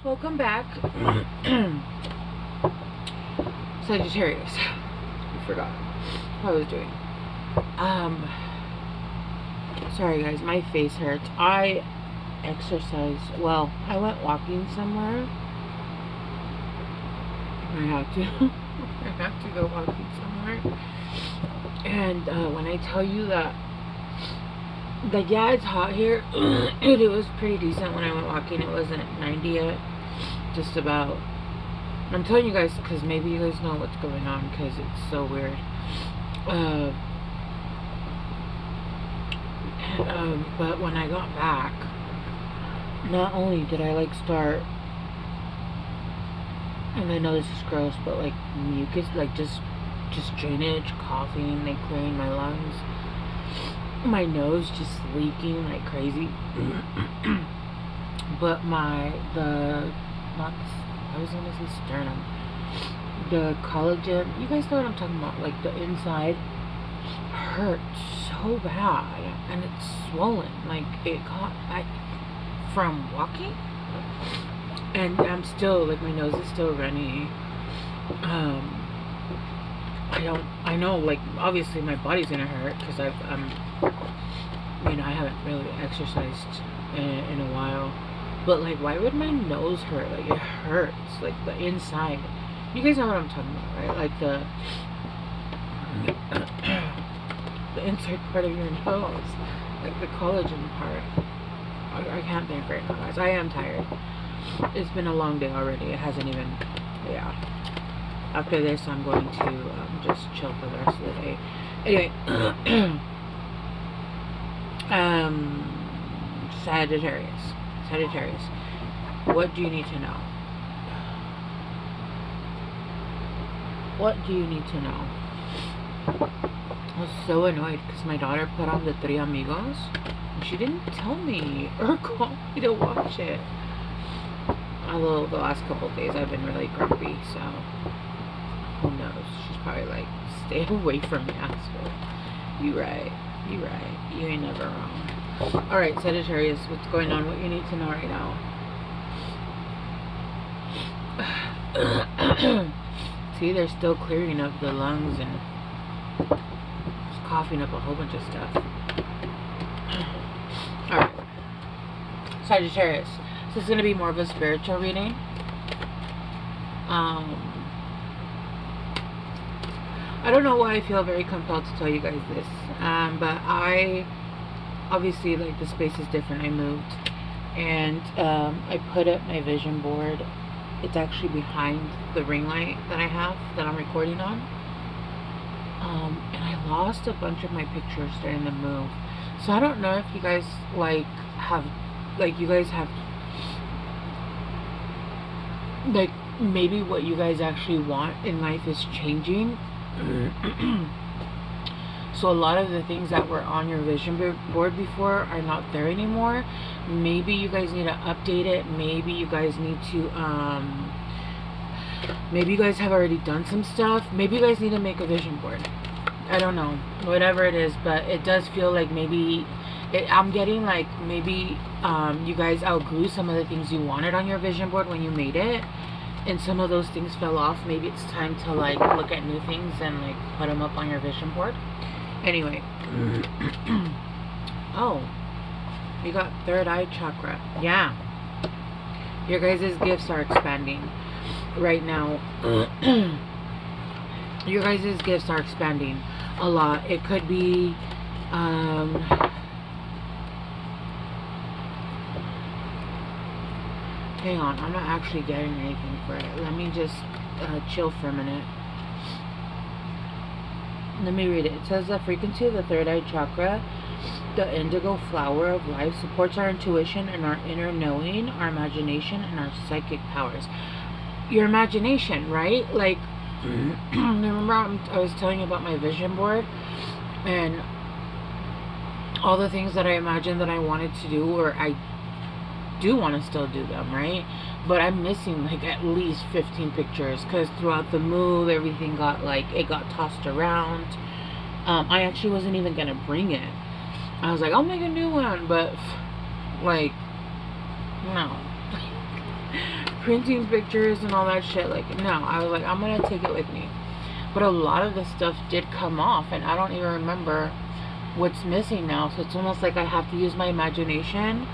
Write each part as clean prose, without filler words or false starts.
Welcome back. Sagittarius. I forgot what I was doing. Sorry guys, my face hurts. I exercised. Well, I went walking somewhere. I have to. I have to go walking somewhere. And when I tell you that, like, yeah, it's hot here. It was pretty decent when I went walking. It wasn't 90 yet. Just about. I'm telling you guys because maybe you guys know what's going on because it's so weird. But when I got back, not only did I like start, and I know this is gross, but like mucus, like just drainage, coughing, like clearing my lungs, my nose just leaking like crazy. But I was gonna say sternum, the collagen, you guys know what I'm talking about, like the inside hurts so bad and it's swollen, like it got from walking, and I'm still like, my nose is still runny. I know, like, obviously my body's gonna hurt because I haven't really exercised in a while. But like, why would my nose hurt? Like, it hurts, like the inside. You guys know what I'm talking about, right? Like the inside part of your nose, like the collagen part. I can't think right now, guys. I am tired. It's been a long day already. It hasn't even. Yeah. After this, I'm going to just chill for the rest of the day. Anyway, Sagittarius, what do you need to know? What do you need to know? I was so annoyed because my daughter put on the Three Amigos and she didn't tell me or call me to watch it. Although the last couple of days I've been really grumpy, so who knows? She's probably like, stay away from me, asshole. You right. You ain't never wrong. Alright, Sagittarius, what's going on? What you need to know right now? See, they're still clearing up the lungs and just coughing up a whole bunch of stuff. Alright, Sagittarius, so this is going to be more of a spiritual reading. I don't know why I feel very compelled to tell you guys this, but I obviously, like, the space is different. I moved and I put up my vision board. It's actually behind the ring light that I have that I'm recording on, and I lost a bunch of my pictures during the move. So I don't know if you guys maybe what you guys actually want in life is changing. So a lot of the things that were on your vision board before are not there anymore. Maybe you guys need to update it. Maybe you guys need to maybe you guys have already done some stuff. Maybe you guys need to make a vision board. I don't know, whatever it is, but it does feel like maybe I'm getting like maybe you guys outgrew some of the things you wanted on your vision board when you made it, and some of those things fell off. Maybe it's time to like look at new things and like put them up on your vision board. Anyway, oh, you got third eye chakra. Yeah, your guys' gifts are expanding right now. Your guys' gifts are expanding a lot. It could be hang on, I'm not actually getting anything for it. Let me just chill for a minute. Let me read it. It says the frequency of the third eye chakra, the indigo flower of life, supports our intuition and our inner knowing, our imagination, and our psychic powers. Your imagination, right? Like, remember I was telling you about my vision board and all the things that I imagined that I wanted to do, or I do want to still do them, right? But I'm missing like at least 15 pictures because throughout the move everything got like, it got tossed around. I actually wasn't even gonna bring it. I was like, I'll make a new one, but like, no. printing pictures and all that shit. Like, no, I was like, I'm gonna take it with me. But a lot of the stuff did come off, and I don't even remember what's missing now. So it's almost like I have to use my imagination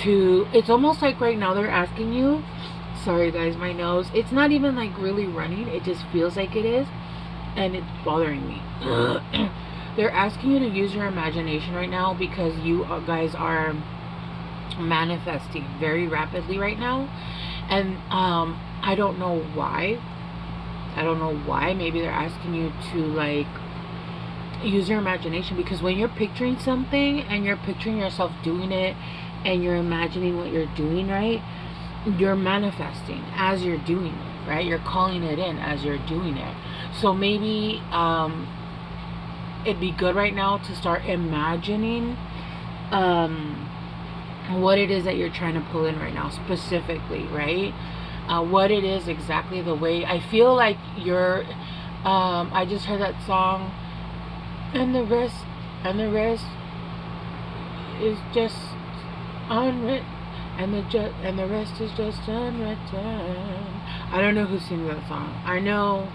to, it's almost like right now they're asking you, sorry guys, my nose, it's not even like really running, it just feels like it is, and it's bothering me. They're asking you to use your imagination right now, because you guys are manifesting very rapidly right now. And I don't know why. Maybe they're asking you to like use your imagination, because when you're picturing something and you're picturing yourself doing it and you're imagining what you're doing, right, you're manifesting as you're doing it, right? You're calling it in as you're doing it. So maybe it'd be good right now to start imagining what it is that you're trying to pull in right now specifically, right? What it is exactly, the way I feel like you're I just heard that song, and the rest is just unwritten, and the rest is just unwritten. I don't know who sings that song. I know,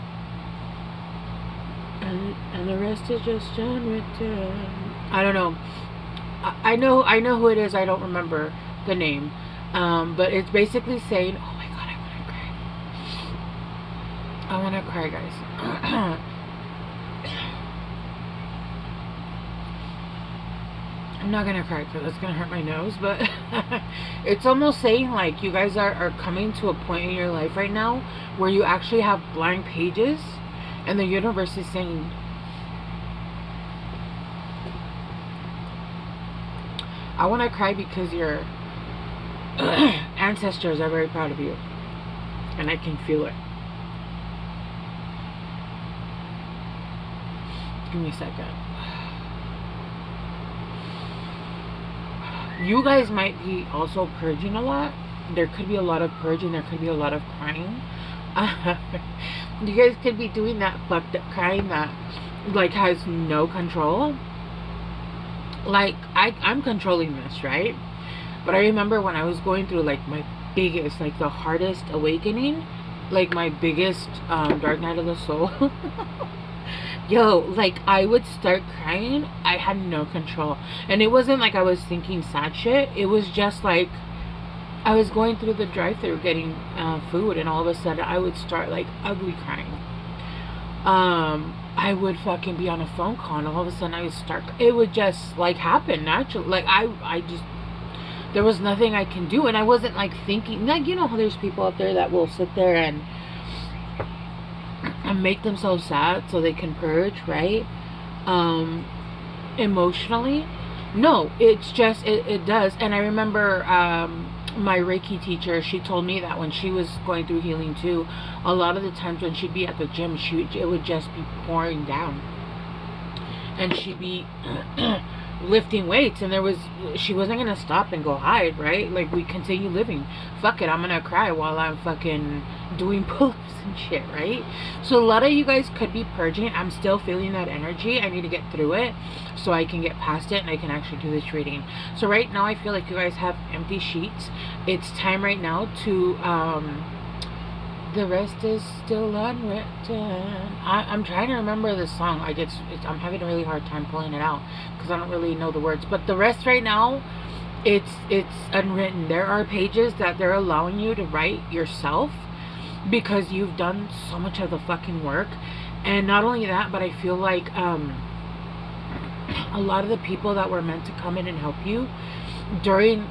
and the rest is just unwritten. I don't know. I know who it is. I don't remember the name. But it's basically saying, oh my god, I want to cry, guys. I'm not gonna cry because that's gonna hurt my nose, but it's almost saying like you guys are coming to a point in your life right now where you actually have blank pages, and the universe is saying, I want to cry because your ancestors are very proud of you, and I can feel it. Give me a second. You guys might be also purging a lot. There could be a lot of purging. There could be a lot of crying. You guys could be doing that fucked up crying that like has no control. Like I'm controlling this, right? But I remember when I was going through like my biggest, like the hardest awakening, like my biggest dark night of the soul. Yo, like I would start crying. I had no control, and it wasn't like I was thinking sad shit. It was just like I was going through the drive-thru getting food, and all of a sudden I would start like ugly crying. I would fucking be on a phone call, and all of a sudden I would start. It would just like happen naturally. Like I just, there was nothing I can do, and I wasn't like thinking. Like, you know how there's people out there that will sit there and make themselves sad so they can purge, right? Emotionally. No, it's just it does. And I remember my Reiki teacher, she told me that when she was going through healing too, a lot of the times when she'd be at the gym, it would just be pouring down, and she'd be lifting weights, and she wasn't gonna stop and go hide, right? Like, we continue living. Fuck it, I'm gonna cry while I'm fucking doing pull-ups and shit, right? So a lot of you guys could be purging. I'm still feeling that energy. I need to get through it so I can get past it and I can actually do this reading. So right now I feel like you guys have empty sheets. It's time right now to the rest is still unwritten. I'm trying to remember this song. I'm having a really hard time pulling it out because I don't really know the words. But the rest right now, it's unwritten. There are pages that they're allowing you to write yourself because you've done so much of the fucking work. And not only that, but I feel like a lot of the people that were meant to come in and help you during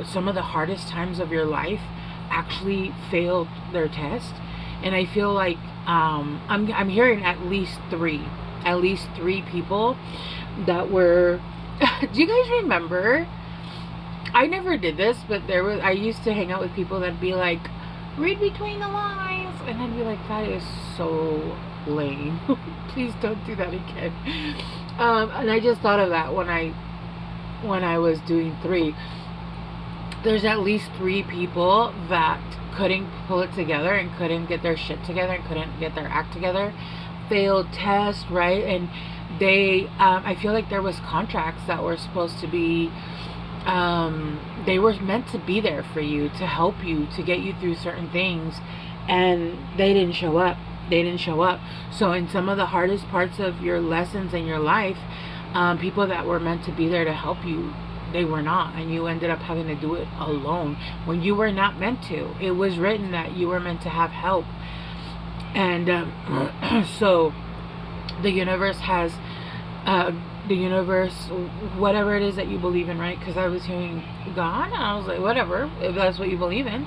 some of the hardest times of your life actually failed their test. And I feel like I'm hearing at least three people that were do you guys remember, I never did this, but I used to hang out with people that'd be like, read between the lines, and I'd be like, that is so lame. Please don't do that again. And I just thought of that when I was doing 3. There's at least 3 people that couldn't pull it together and couldn't get their shit together and couldn't get their act together, failed test, right? And they I feel like there was contracts that were supposed to be they were meant to be there for you, to help you, to get you through certain things, and they didn't show up. They didn't show up. So in some of the hardest parts of your lessons in your life, people that were meant to be there to help you, they were not, and you ended up having to do it alone when you were not meant to. It was written that you were meant to have help. And so the universe has the universe, whatever it is that you believe in, right? Because I was hearing God, and I was like, whatever, if that's what you believe in,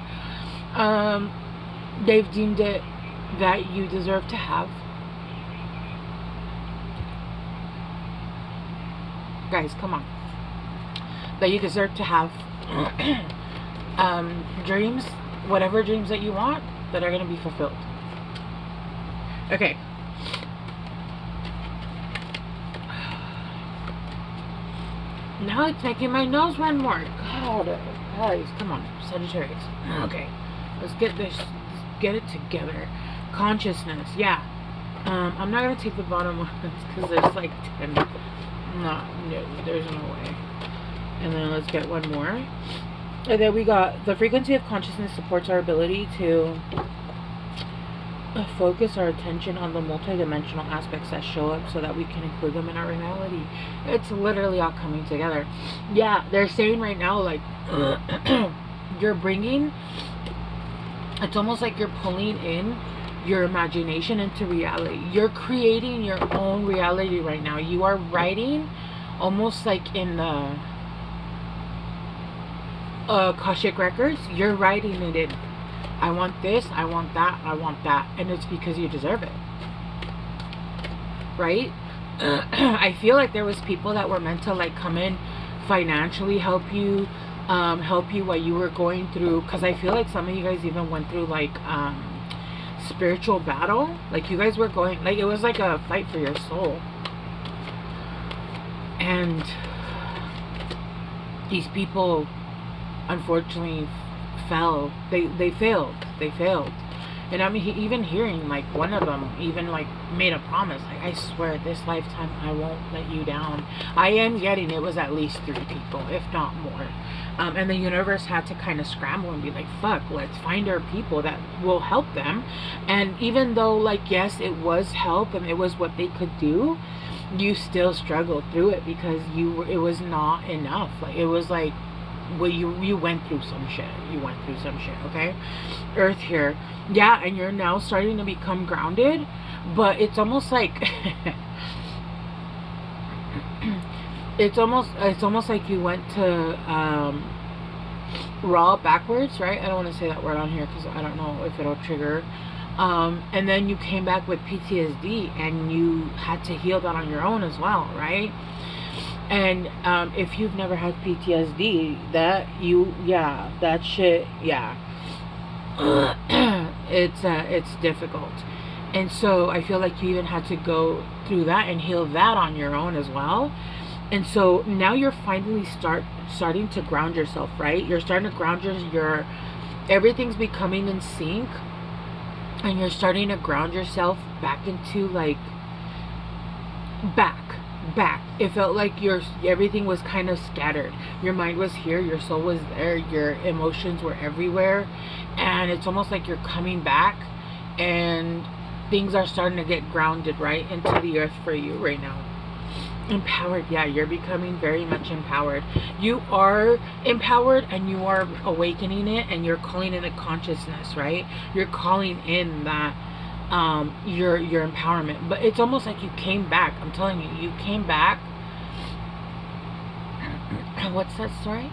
they've deemed it that you deserve to have. Guys, come on. That you deserve to have dreams, whatever dreams that you want, that are going to be fulfilled. Okay. Now it's making my nose run more. God, guys, come on, Sagittarius. Okay, let's get this, let's get it together. Consciousness, yeah. I'm not gonna take the bottom ones because there's like 10. No, there's no way. And then let's get one more. And then we got the frequency of consciousness supports our ability to focus our attention on the multidimensional aspects that show up so that we can include them in our reality. It's literally all coming together. Yeah, they're saying right now, like, you're bringing, it's almost like you're pulling in your imagination into reality. You're creating your own reality right now. You are writing almost like in the Akashic records. You're writing it in. I want this, I want that, I want that. And it's because you deserve it. Right? I feel like there was people that were meant to like come in financially, help you while you were going through, because I feel like some of you guys even went through like spiritual battle. Like you guys were going, like it was like a fight for your soul. And these people unfortunately fell. They failed. And I'm even hearing like one of them even like made a promise, like, I swear this lifetime I won't let you down. I am getting, it was at least 3 people, if not more. And the universe had to kind of scramble and be like, fuck, let's find our people that will help them. And even though like, yes, it was help and it was what they could do, you still struggled through it because it was not enough. Like it was like, well, you went through some shit. Okay? Earth here. Yeah, and you're now starting to become grounded, but it's almost like it's almost like you went to raw backwards, right? I don't want to say that word on here because I don't know if it'll trigger. And then you came back with PTSD and you had to heal that on your own as well, right? And if you've never had PTSD, that shit, it's difficult. And so I feel like you even had to go through that and heal that on your own as well. And so now you're finally starting to ground yourself, right? You're starting to ground your everything's becoming in sync, and you're starting to ground yourself back into like back. It felt like everything was kind of scattered. Your mind was here, your soul was there, your emotions were everywhere, and it's almost like you're coming back and things are starting to get grounded right into the earth for you right now. Empowered, yeah, you're becoming very much empowered. You are empowered and you are awakening it, and you're calling in the consciousness, right? You're calling in that your empowerment. But it's almost like you came back. I'm telling you, you came back. What's that story?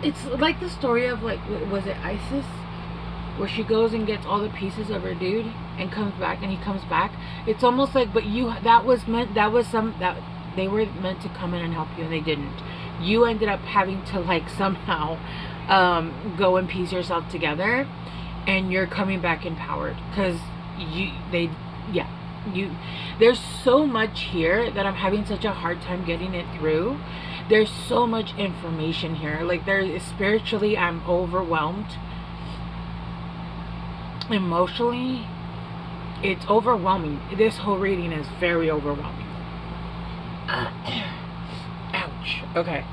It's like the story of like, was it Isis, where she goes and gets all the pieces of her dude and comes back, and he comes back. It's almost like, but that was they were meant to come in and help you, and they didn't. You ended up having to like somehow go and piece yourself together, and you're coming back empowered because there's so much here that I'm having such a hard time getting it through. There's so much information here. Like spiritually, I'm overwhelmed. Emotionally, it's overwhelming. This whole reading is very overwhelming. Ouch. Okay.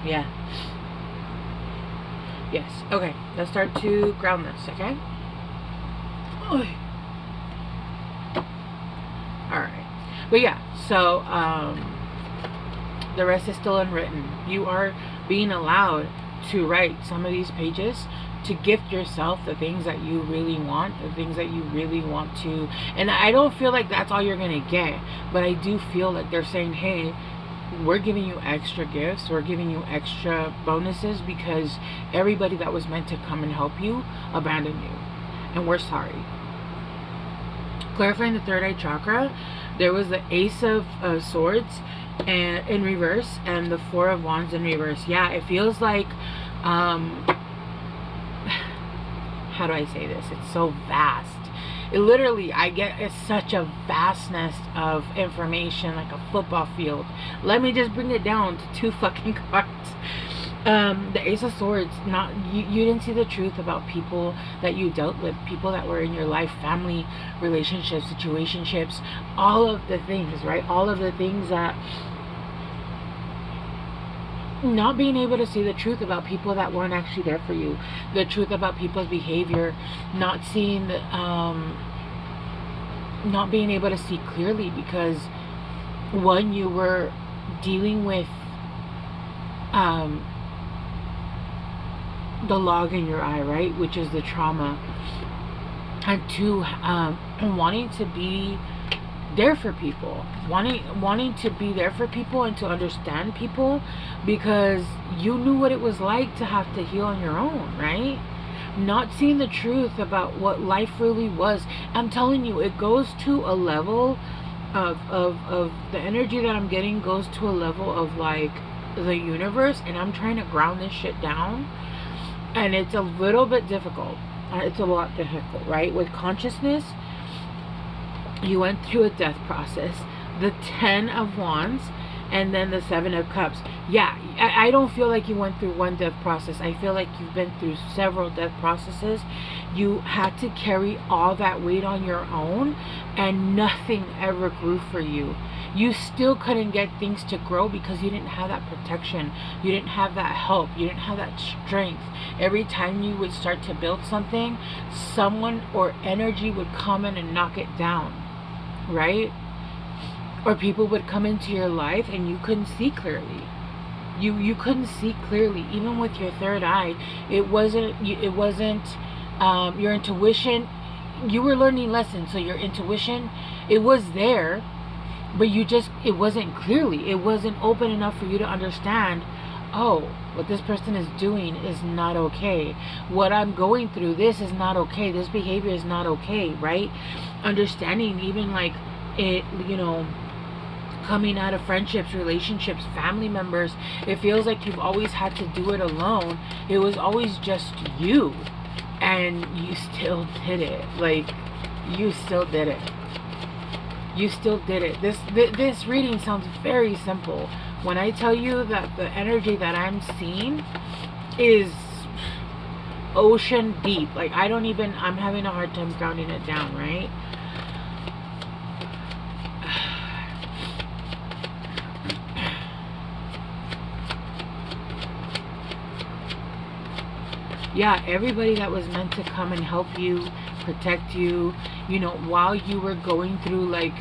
Yeah. Yes. Okay. Let's start to ground this, okay? Alright. But yeah, so the rest is still unwritten. You are being allowed to write some of these pages to gift yourself the things that you really want, the things that you really want to. And I don't feel like that's all you're going to get, but I do feel like they're saying, hey, we're giving you extra gifts, we're giving you extra bonuses because everybody that was meant to come and help you abandoned you. And we're sorry. Clarifying the third eye chakra, there was the Ace of Swords and in reverse and the Four of Wands in reverse. Yeah, it feels like how do I say this? It's so vast. It literally, it's such a vastness of information, like a football field. Let me just bring it down to 2 fucking cards. The Ace of Swords, you didn't see the truth about people that you dealt with, people that were in your life, family, relationships, situationships, all of the things, right? All of the things that, not being able to see the truth about people that weren't actually there for you, the truth about people's behavior, not seeing the, not being able to see clearly because one, you were dealing with the log in your eye, right, which is the trauma, and 2, wanting to be there for people, wanting to be there for people and to understand people because you knew what it was like to have to heal on your own, right? Not seeing the truth about what life really was. I'm telling you, it goes to a level of the energy that I'm getting goes to a level of like the universe, and I'm trying to ground this shit down, and it's a little bit difficult. It's a lot difficult, right? With consciousness, you went through a death process, the 10 of Wands, and then the 7 of Cups. Yeah, I don't feel like you went through one death process. I feel like you've been through several death processes. You had to carry all that weight on your own, and nothing ever grew for you. You still couldn't get things to grow because you didn't have that protection. You didn't have that help. You didn't have that strength. Every time you would start to build something, someone or energy would come in and knock it down, right? Or people would come into your life and you couldn't see clearly. You couldn't see clearly, even with your third eye. It wasn't your intuition. You were learning lessons, so your intuition, it was there, but it wasn't clearly. It wasn't open enough for you to understand, oh, what this person is doing is not okay. What I'm going through, this is not okay. This behavior is not okay, right? Understanding even like it, coming out of friendships, relationships, family members, it feels like you've always had to do it alone. It was always just you, and you still did it. Like, you still did it. You still did it. This reading sounds very simple. When I tell you that the energy that I'm seeing is ocean deep, like I'm having a hard time grounding it down, right? Yeah, everybody that was meant to come and help you, protect you, while you were going through, like,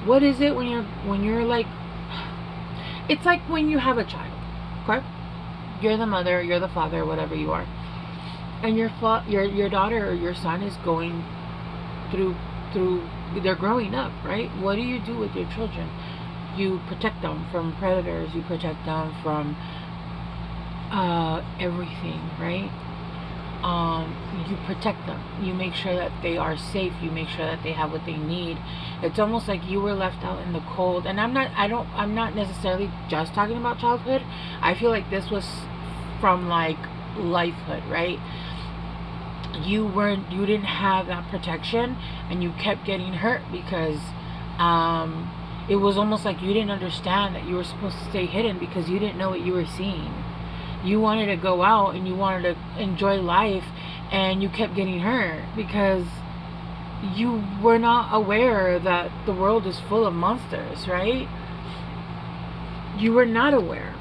what is it when you're like, it's like when you have a child, okay? You're the mother, you're the father, whatever you are, and your daughter or your son is going through, they're growing up, right? What do you do with your children? You protect them from predators, you protect them from everything, right? You protect them, you make sure that they are safe, you make sure that they have what they need. It's almost like you were left out in the cold. And I'm not necessarily just talking about childhood. I feel like this was from like lifehood, right? You didn't have that protection, and you kept getting hurt because it was almost like you didn't understand that you were supposed to stay hidden because you didn't know what you were seeing. You wanted to go out and you wanted to enjoy life, and you kept getting hurt because you were not aware that the world is full of monsters, right? You were not aware.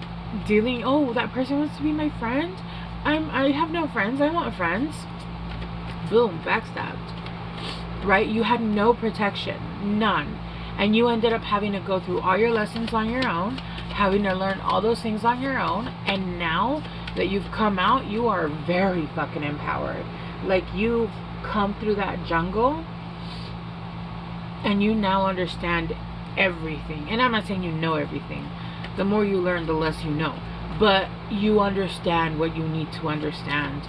Dealing, oh, that person wants to be my friend? I have no friends, I want friends. Boom, backstabbed. Right? You had no protection, none. And you ended up having to go through all your lessons on your own, having to learn all those things on your own, and now that you've come out, you are very fucking empowered. Like, you've come through that jungle and you now understand everything. And I'm not saying you know everything. The more you learn, the less you know. But you understand what you need to understand.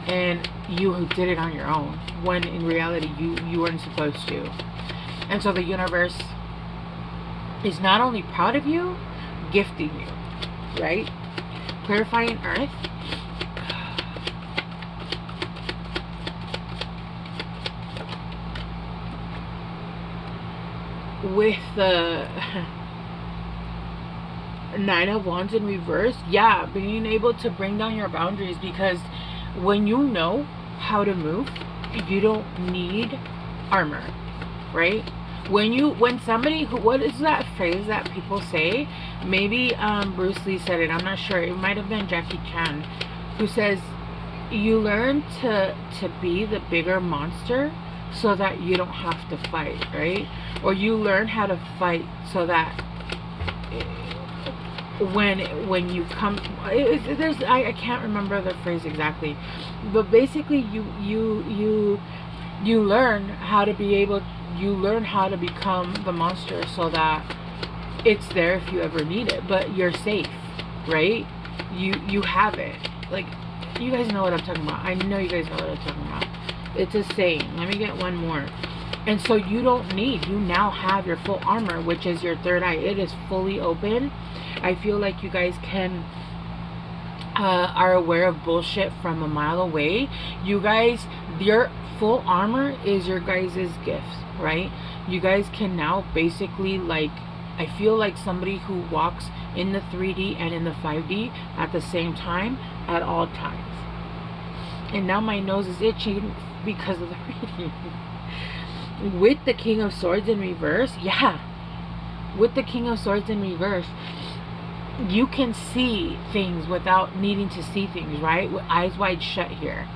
And you did it on your own, when in reality you weren't supposed to. And so the universe is not only proud of you, gifting you, right? Clarifying earth. With the Nine of Wands in reverse, yeah, being able to bring down your boundaries, because when you know how to move, you don't need armor, right? When somebody who, what is that phrase that people say? Maybe Bruce Lee said it, I'm not sure, it might have been Jackie Chan, who says you learn to be the bigger monster so that you don't have to fight, right? Or you learn how to fight so that when you come, I can't remember the phrase exactly, but basically you learn how to be able, you learn how to become the monster so that it's there if you ever need it, but you're safe, right? You have it. Like, you guys know what I'm talking about. I know you guys know what I'm talking about. It's a saying. Let me get one more. And so you don't need, you now have your full armor, which is your third eye. It is fully open. I feel like you guys can are aware of bullshit from a mile away. You guys, your full armor is your guys' gift, right? You guys can now basically, like, I feel like somebody who walks in the 3D and in the 5D at the same time at all times. And now my nose is itching because of the reading. With the King of Swords in reverse, yeah, with the King of Swords in reverse, you can see things without needing to see things, right? With eyes wide shut here.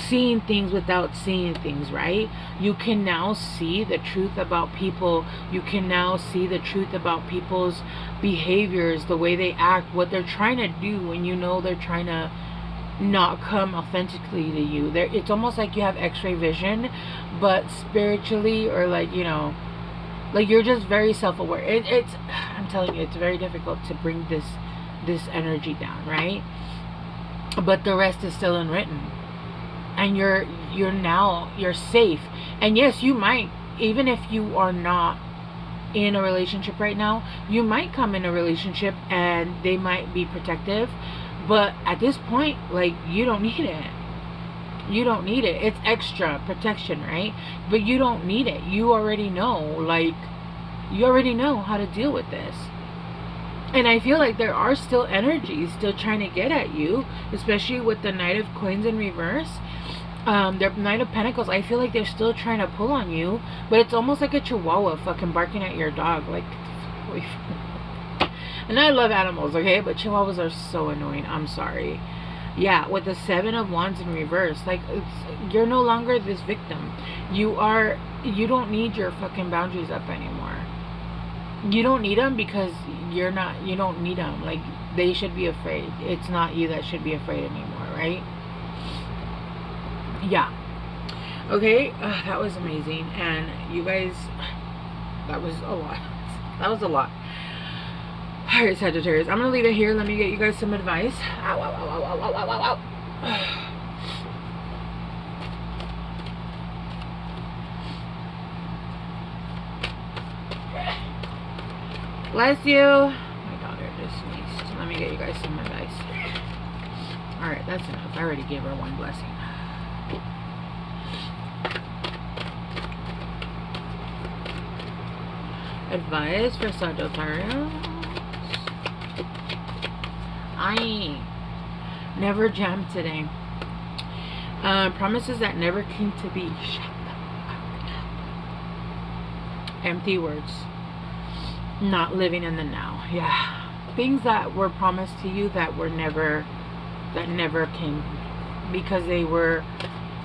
Seeing things without seeing things, right? You can now see the truth about people. You can now see the truth about people's behaviors, the way they act, what they're trying to do when you know they're trying to not come authentically to you. It's almost like you have x-ray vision, but spiritually, or like, you know, like you're just very self-aware. It's I'm telling you, it's very difficult to bring this energy down, right? But the rest is still unwritten, and you're safe. And yes, you might, even if you are not in a relationship right now, you might come in a relationship and they might be protective, but at this point, like, you don't need it. You don't need it. It's extra protection, right? But you don't need it. You already know, like, you already know how to deal with this. And I feel like there are still energies still trying to get at you, especially with the Knight of Coins in reverse. The Knight of Pentacles, I feel like they're still trying to pull on you, but it's almost like a chihuahua fucking barking at your dog, like, and I love animals, okay, but chihuahuas are so annoying. I'm sorry. Yeah, with the Seven of Wands in reverse, like, you're no longer this victim. You don't need your fucking boundaries up anymore. You don't need them because you don't need them. Like, they should be afraid. It's not you that should be afraid anymore, right? Yeah. Okay, that was amazing. And you guys, that was a lot. That was a lot. Alright, Sagittarius, I'm going to leave it here. Let me get you guys some advice. Ow, ow, ow, ow, ow, ow, ow, ow. Bless you. My daughter just sneezed. Let me get you guys some advice. Alright, that's enough. I already gave her one blessing. Advice for Sagittarius. I never jam today. Promises that never came to be. Shut the fuck up. Empty words. Not living in the now. Yeah. Things that were promised to you that never came, because they were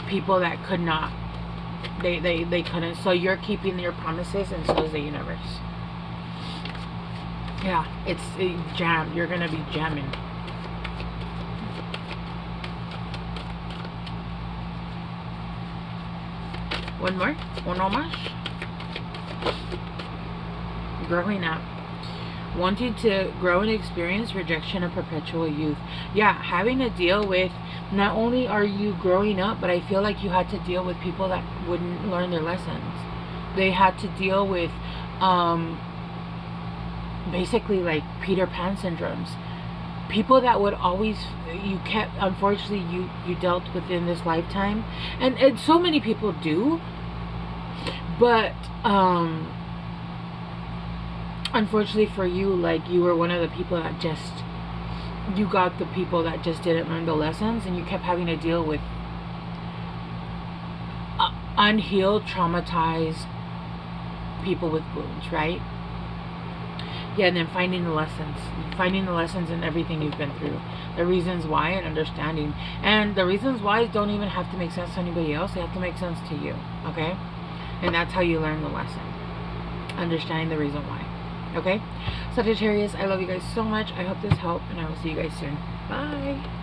people that could not. They couldn't. So you're keeping your promises, and so is the universe. Yeah, it's a jam. You're gonna be jamming. One more. Growing up. Wanting to grow and experience rejection of perpetual youth. Yeah, having to deal with, not only are you growing up, but I feel like you had to deal with people that wouldn't learn their lessons. They had to deal with basically like Peter Pan syndromes. People that would always, you kept, unfortunately you dealt with in this lifetime, and so many people do, but unfortunately for you, like, you were one of the people that just, you got the people that just didn't learn the lessons, and you kept having to deal with unhealed, traumatized people with wounds, right? Yeah, and then finding the lessons in everything you've been through, the reasons why, and understanding. And the reasons why don't even have to make sense to anybody else. They have to make sense to you, okay? And that's how you learn the lesson, understanding the reason why. Okay, Sagittarius, I love you guys so much. I hope this helped, and I will see you guys soon. Bye.